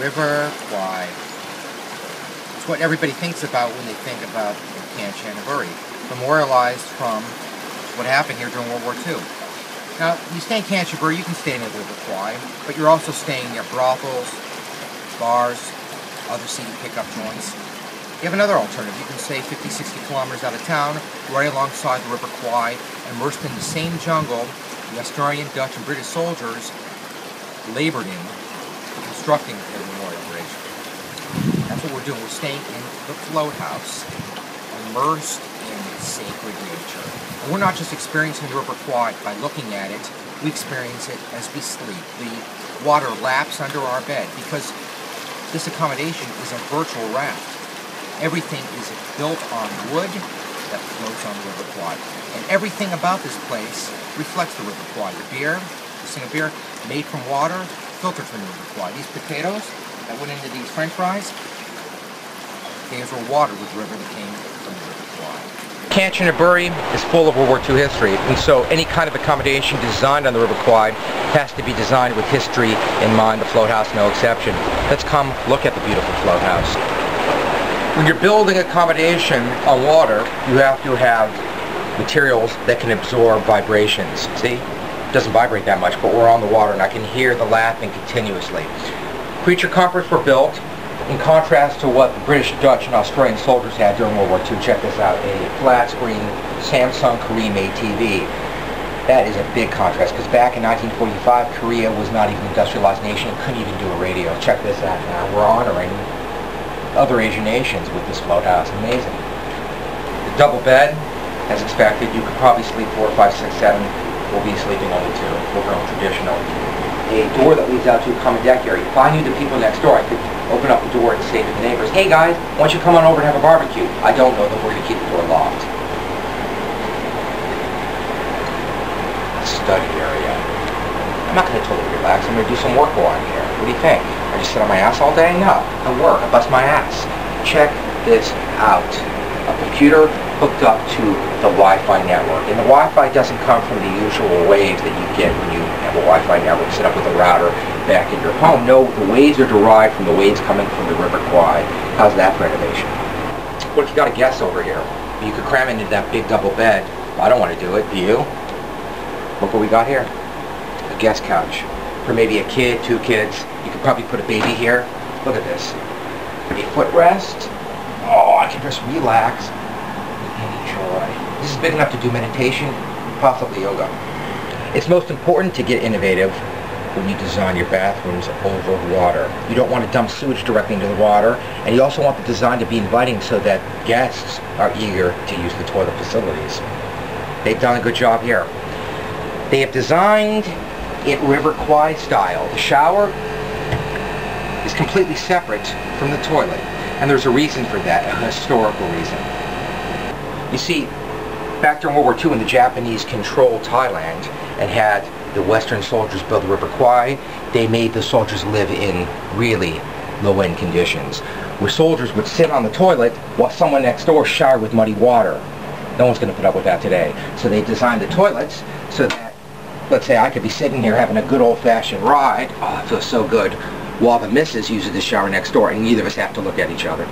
River Kwai. It's what everybody thinks about when they think about Kanchanaburi, memorialized from what happened here during World War II. Now, you stay in Kanchanaburi, you can stay in the River Kwai, but you're also staying near brothels, bars, other seedy pickup joints. You have another alternative. You can stay 50, 60 kilometers out of town, right alongside the River Kwai, immersed in the same jungle the Australian, Dutch, and British soldiers labored in, constructing the memorial bridge. That's what we're doing. We're staying in the float house, immersed in sacred nature. And we're not just experiencing the River Kwai by looking at it, we experience it as we sleep. The water laps under our bed because this accommodation is a virtual raft. Everything is built on wood that floats on the River Kwai. And everything about this place reflects the River Kwai. The beer, this thing of beer, made from water, filtered from the River Kwai. These potatoes that went into these french fries, these were watered with the river that came from the River Kwai. Kanchanaburi is full of World War II history, and so any kind of accommodation designed on the River Kwai has to be designed with history in mind, the float house no exception. Let's come look at the beautiful float house. When you're building accommodation on water, you have to have materials that can absorb vibrations. See? It doesn't vibrate that much, but we're on the water and I can hear the lapping continuously. Creature comforts were built in contrast to what the British, Dutch, and Australian soldiers had during World War II. Check this out, a flat-screen Samsung Korean-made TV. That is a big contrast, because back in 1945, Korea was not even an industrialized nation, it couldn't even do a radio. Check this out now. We're honoring other Asian nations with this float house. Amazing. The double bed, as expected, you could probably sleep 4, 5, 6, 7. We'll be sleeping only 2. We're going traditional. A door that leads out to a common deck area. If I knew the people next door, I could open up the door and say to the neighbors, "Hey guys, why don't you come on over and have a barbecue?" I don't know that we're going to keep the door locked. Study area. I'm not going to totally relax. I'm going to do some work while I'm here. What do you think? I just sit on my ass all day? No. I work. I bust my ass. Check this out. A computer hooked up to the Wi-Fi network. And the Wi-Fi doesn't come from the usual waves that you get when you have a Wi-Fi network set up with a router back in your home. No, the waves are derived from the waves coming from the River Kwai. How's that for innovation? What if you got a guest over here? You could cram into that big double bed. I don't want to do it. Do you? Look what we got here. A guest couch. For maybe a kid, 2 kids. You could probably put a baby here. Look at this. A footrest. Oh, I can just relax and enjoy. This is big enough to do meditation, possibly yoga. It's most important to get innovative when you design your bathrooms over water. You don't want to dump sewage directly into the water, and you also want the design to be inviting so that guests are eager to use the toilet facilities. They've done a good job here. They have designed it River Kwai style. The shower is completely separate from the toilet, and there's a reason for that, a historical reason. You see, back during World War II when the Japanese controlled Thailand and had the Western soldiers build the River Kwai, they made the soldiers live in really low-end conditions, where soldiers would sit on the toilet while someone next door showered with muddy water. No one's going to put up with that today. So they designed the toilets so that, let's say I could be sitting here having a good old-fashioned ride, oh, it feels so good, while the missus uses the shower next door, and neither of us have to look at each other.